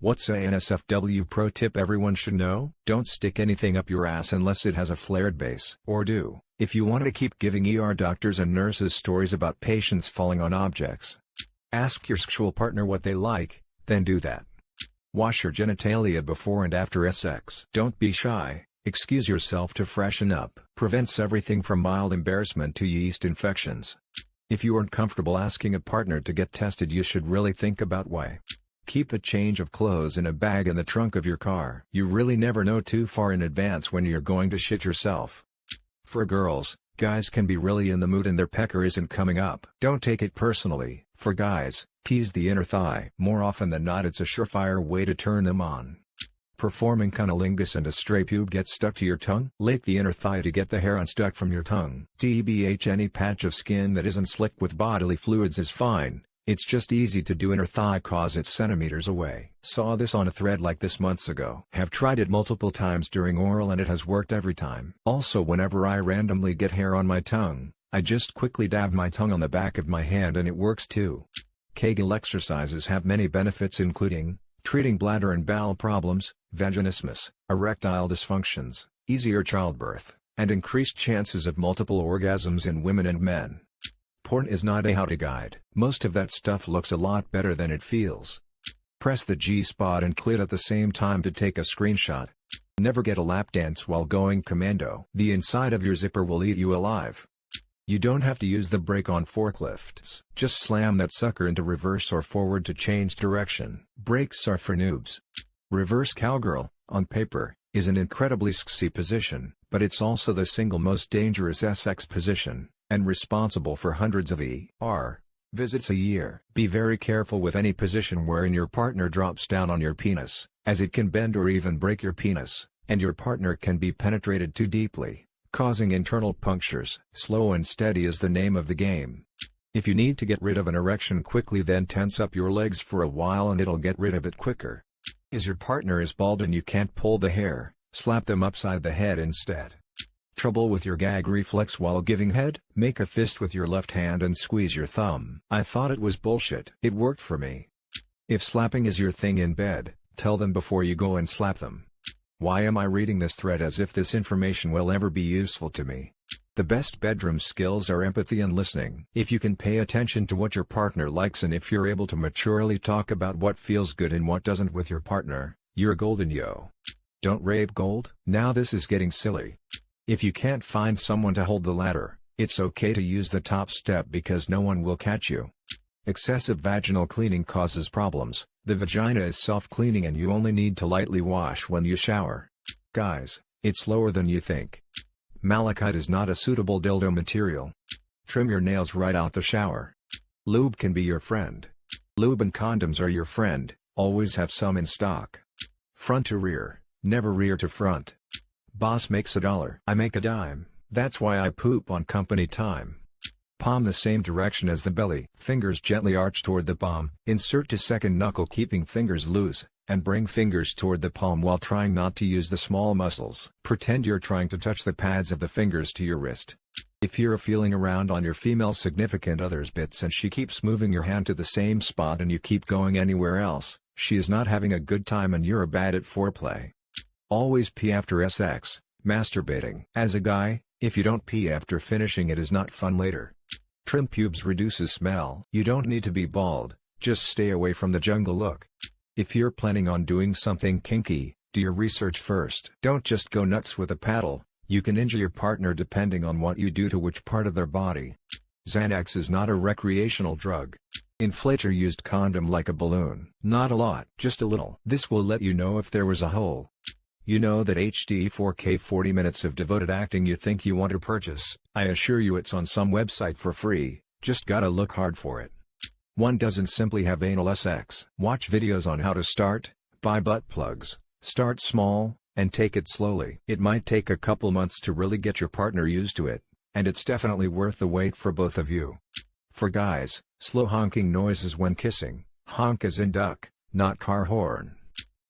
What's a NSFW pro tip everyone should know? Don't stick anything up your ass unless it has a flared base. Or do, if you want to keep giving ER doctors and nurses stories about patients falling on objects. Ask your sexual partner what they like, then do that. Wash your genitalia before and after sex. Don't be shy, excuse yourself to freshen up. Prevents everything from mild embarrassment to yeast infections. If you aren't comfortable asking a partner to get tested, you should really think about why. Keep a change of clothes in a bag in the trunk of your car. You really never know too far in advance when you're going to shit yourself. For girls, guys can be really in the mood and their pecker isn't coming up. Don't take it personally. For guys, tease the inner thigh. More often than not, it's a surefire way to turn them on. Performing cunnilingus and a stray pube gets stuck to your tongue? Lick the inner thigh to get the hair unstuck from your tongue. TBH, any patch of skin that isn't slick with bodily fluids is fine. It's just easy to do inner thigh cause it's centimeters away. Saw this on a thread like this months ago. Have tried it multiple times during oral and it has worked every time. Also, whenever I randomly get hair on my tongue, I just quickly dab my tongue on the back of my hand and it works too. Kegel exercises have many benefits, including treating bladder and bowel problems, vaginismus, erectile dysfunctions, easier childbirth, and increased chances of multiple orgasms in women and men. Porn is not a how-to guide. Most of that stuff looks a lot better than it feels. Press the G-spot and clit at the same time to take a screenshot. Never get a lap dance while going commando. The inside of your zipper will eat you alive. You don't have to use the brake on forklifts. Just slam that sucker into reverse or forward to change direction. Brakes are for noobs. Reverse cowgirl, on paper, is an incredibly sexy position, but it's also the single most dangerous sex position, and responsible for hundreds of ER visits a year. Be very careful with any position wherein your partner drops down on your penis, as it can bend or even break your penis, and your partner can be penetrated too deeply, causing internal punctures. Slow and steady is the name of the game. If you need to get rid of an erection quickly, then tense up your legs for a while and it'll get rid of it quicker. If your partner is bald and you can't pull the hair, slap them upside the head instead. Trouble with your gag reflex while giving head? Make a fist with your left hand and squeeze your thumb. I thought it was bullshit. It worked for me. If slapping is your thing in bed, tell them before you go and slap them. Why am I reading this thread as if this information will ever be useful to me? The best bedroom skills are empathy and listening. If you can pay attention to what your partner likes and if you're able to maturely talk about what feels good and what doesn't with your partner, you're golden, yo. Don't rape gold? Now this is getting silly. If you can't find someone to hold the ladder, it's okay to use the top step because no one will catch you. Excessive vaginal cleaning causes problems. The vagina is self-cleaning and you only need to lightly wash when you shower. Guys, it's lower than you think. Malachite is not a suitable dildo material. Trim your nails right out the shower. Lube can be your friend. Lube and condoms are your friend, always have some in stock. Front to rear, never rear to front. Boss makes $1, I make a dime, that's why I poop on company time. Palm the same direction as the belly. Fingers gently arch toward the palm. Insert to second knuckle, keeping fingers loose, and bring fingers toward the palm while trying not to use the small muscles. Pretend you're trying to touch the pads of the fingers to your wrist. If you're feeling around on your female significant other's bits and she keeps moving your hand to the same spot and you keep going anywhere else, she is not having a good time and you're bad at foreplay. Always pee after sex. Masturbating. As a guy, if you don't pee after finishing, it is not fun later. Trim pubes reduces smell. You don't need to be bald, just stay away from the jungle look. If you're planning on doing something kinky, do your research first. Don't just go nuts with a paddle, you can injure your partner depending on what you do to which part of their body. Xanax is not a recreational drug. Inflate your used condom like a balloon. Not a lot, just a little. This will let you know if there was a hole. You know that HD 4K 40 minutes of devoted acting you think you want to purchase, I assure you it's on some website for free, just gotta look hard for it. One doesn't simply have anal sex. Watch videos on how to start, buy butt plugs, start small, and take it slowly. It might take a couple months to really get your partner used to it, and it's definitely worth the wait for both of you. For guys, slow honking noises when kissing. Honk as in duck, not car horn.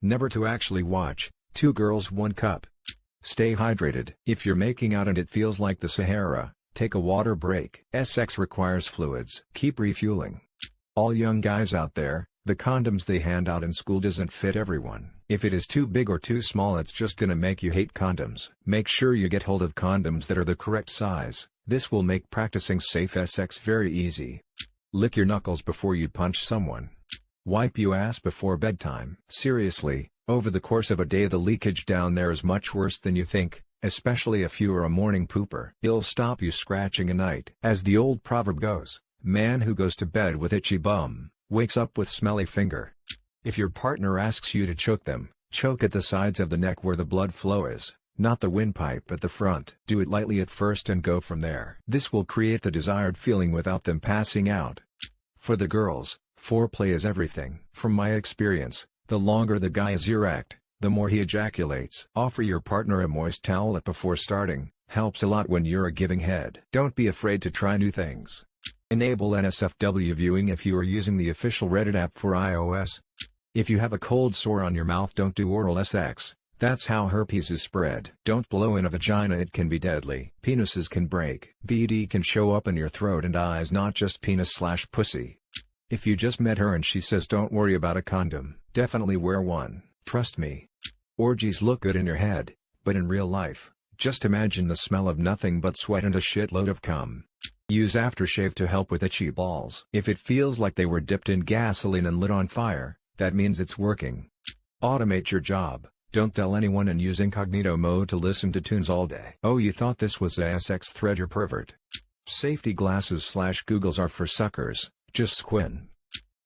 Never to actually watch. 2 girls 1 cup. Stay hydrated. If you're making out and it feels like the Sahara, take a water break. Sex requires fluids. Keep refueling. All young guys out there, The condoms they hand out in school doesn't fit everyone. If it is too big or too small, it's just gonna make you hate condoms. Make sure you get hold of condoms that are the correct size. This will make practicing safe sex very easy. Lick your knuckles before you punch someone. Wipe your ass before bedtime. Seriously, over the course of a day the leakage down there is much worse than you think, especially if you are a morning pooper. It'll stop you scratching a night. As the old proverb goes, man who goes to bed with itchy bum, wakes up with smelly finger. If your partner asks you to choke them, choke at the sides of the neck where the blood flow is, not the windpipe at the front. Do it lightly at first and go from there. This will create the desired feeling without them passing out. For the girls, foreplay is everything. From my experience, the longer the guy is erect, the more he ejaculates. Offer your partner a moist towelette before starting, helps a lot when you're a giving head. Don't be afraid to try new things. Enable NSFW viewing if you are using the official Reddit app for iOS. If you have a cold sore on your mouth, don't do oral sex. That's how herpes is spread. Don't blow in a vagina, it can be deadly. Penises can break. VD can show up in your throat and eyes, not just penis/pussy. If you just met her and she says don't worry about a condom, definitely wear one, trust me. Orgies look good in your head, but in real life, just imagine the smell of nothing but sweat and a shitload of cum. Use aftershave to help with itchy balls. If it feels like they were dipped in gasoline and lit on fire, that means it's working. Automate your job. Don't tell anyone and use incognito mode to listen to tunes all day. Oh, you thought this was a sex thread, you're pervert. Safety glasses/googles are for suckers, just squint.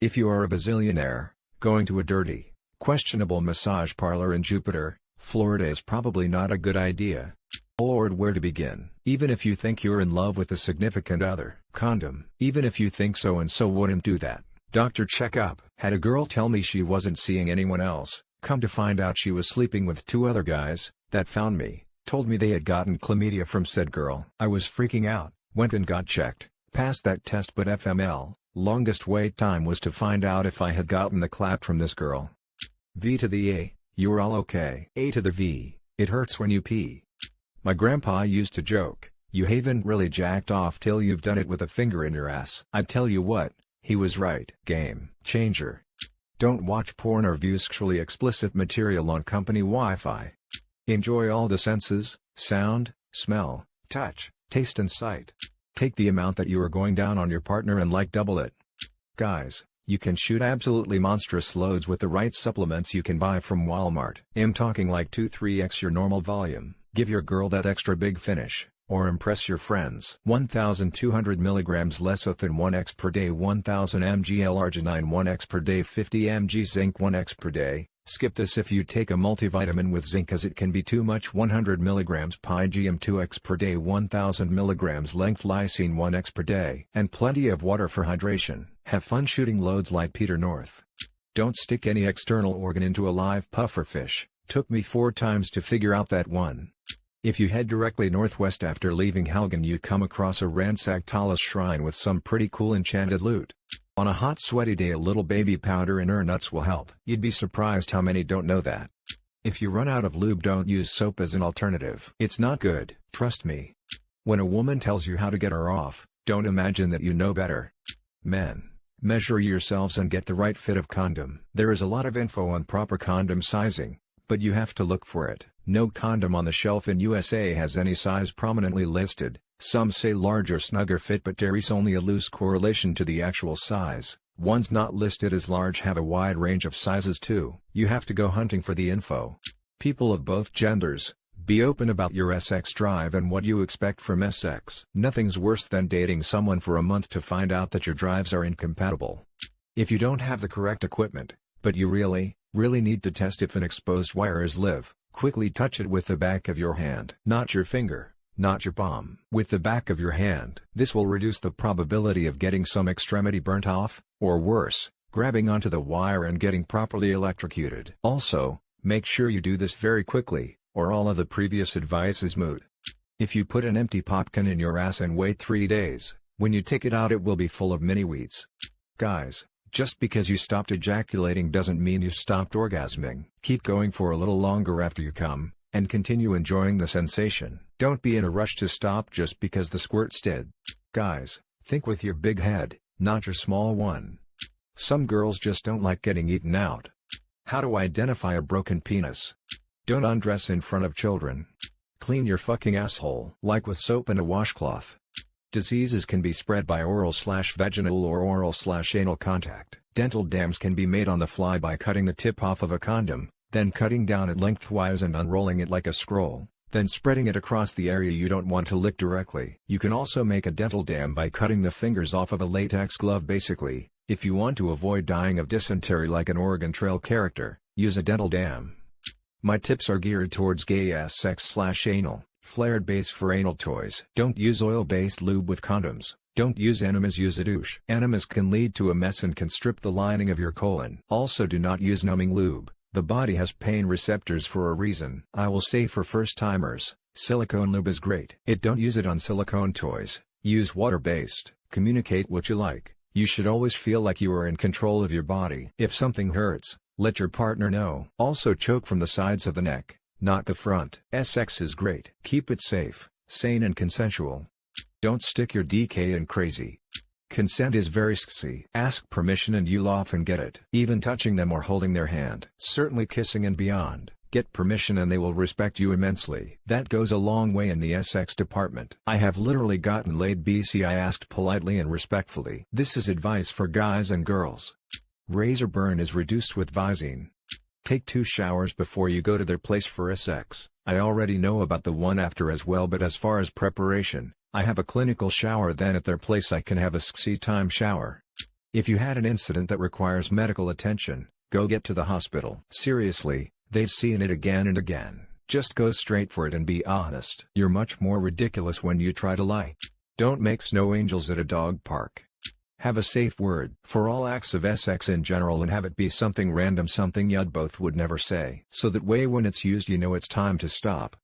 If you are a bazillionaire, going to a dirty, questionable massage parlor in Jupiter, Florida is probably not a good idea. Lord, where to begin? Even if you think you're in love with a significant other, condom. Even if you think so and so wouldn't do that, doctor checkup. Had a girl tell me she wasn't seeing anyone else. Come to find out she was sleeping with 2 other guys, that found me, told me they had gotten chlamydia from said girl. I was freaking out, went and got checked, passed that test, but FML, longest wait time was to find out if I had gotten the clap from this girl. V to the A, you're all okay. A to the V, it hurts when you pee. My grandpa used to joke, you haven't really jacked off till you've done it with a finger in your ass. I tell you what, he was right. Game changer. Don't watch porn or view sexually explicit material on company Wi-Fi. Enjoy all the senses: sound, smell, touch, taste and sight. Take the amount that you are going down on your partner and double it. Guys, you can shoot absolutely monstrous loads with the right supplements you can buy from Walmart. I'm talking like 2-3x your normal volume. Give your girl that extra big finish, or impress your friends. 1,200 mg lecithin 1x per day, 1,000 mg L-arginine 1x per day, 50 mg zinc 1x per day. Skip this if you take a multivitamin with zinc, as it can be too much. 100 mg PGM 2x per day, 1,000 mg length lysine 1x per day. And plenty of water for hydration. Have fun shooting loads like Peter North. Don't stick any external organ into a live pufferfish. Took me 4 times to figure out that one. If you head directly northwest after leaving Halgan, you come across a ransacked Talas shrine with some pretty cool enchanted loot. On a hot sweaty day, a little baby powder in her nuts will help. You'd be surprised how many don't know that. If you run out of lube, don't use soap as an alternative. It's not good, trust me. When a woman tells you how to get her off, don't imagine that you know better. Men, measure yourselves and get the right fit of condom. There is a lot of info on proper condom sizing, but you have to look for it. No condom on the shelf in USA has any size prominently listed. Some say large or snugger fit, but there is only a loose correlation to the actual size. Ones not listed as large have a wide range of sizes too. You have to go hunting for the info. People of both genders, be open about your sex drive and what you expect from sex. Nothing's worse than dating someone for a month to find out that your drives are incompatible. If you don't have the correct equipment, but you really need to test if an exposed wire is live, quickly touch it with the back of your hand. Not your finger, not your palm. With the back of your hand. This will reduce the probability of getting some extremity burnt off, or worse, grabbing onto the wire and getting properly electrocuted. Also, make sure you do this very quickly, or all of the previous advice is moot. If you put an empty popkin in your ass and wait 3 days, when you take it out it will be full of mini wheats. Guys, just because you stopped ejaculating doesn't mean you stopped orgasming. Keep going for a little longer after you come, and continue enjoying the sensation. Don't be in a rush to stop just because the squirts did. Guys, think with your big head, not your small one. Some girls just don't like getting eaten out. How to identify a broken penis. Don't undress in front of children. Clean your fucking asshole, like with soap and a washcloth. Diseases can be spread by oral/vaginal or oral/anal contact. Dental dams can be made on the fly by cutting the tip off of a condom, then cutting down it lengthwise and unrolling it like a scroll, then spreading it across the area you don't want to lick directly. You can also make a dental dam by cutting the fingers off of a latex glove. Basically, if you want to avoid dying of dysentery like an Oregon Trail character, use a dental dam. My tips are geared towards gay ass sex/anal. Flared base for anal toys. Don't use oil-based lube with condoms. Don't use enemas, use a douche. Enemas can lead to a mess and can strip the lining of your colon. Also, do not use numbing lube. The body has pain receptors for a reason. I will say for first-timers, silicone lube is great. Don't use it on silicone toys. Use water-based. Communicate what you like. You should always feel like you are in control of your body. If something hurts, let your partner know. Also, choke from the sides of the neck, not the front. Sex is great. Keep it safe, sane and consensual. Don't stick your DK in crazy. Consent is very sexy. Ask permission and you'll often get it. Even touching them or holding their hand. Certainly kissing and beyond. Get permission and they will respect you immensely. That goes a long way in the sex department. I have literally gotten laid BC I asked politely and respectfully. This is advice for guys and girls. Razor burn is reduced with Visine. Take 2 showers before you go to their place for sex. I already know about the one after as well, but as far as preparation, I have a clinical shower, then at their place I can have a sexy time shower. If you had an incident that requires medical attention, go get to the hospital. Seriously, they've seen it again and again. Just go straight for it and be honest. You're much more ridiculous when you try to lie. Don't make snow angels at a dog park. Have a safe word for all acts of sex in general and have it be something random, something you'd both would never say. So that way when it's used you know it's time to stop.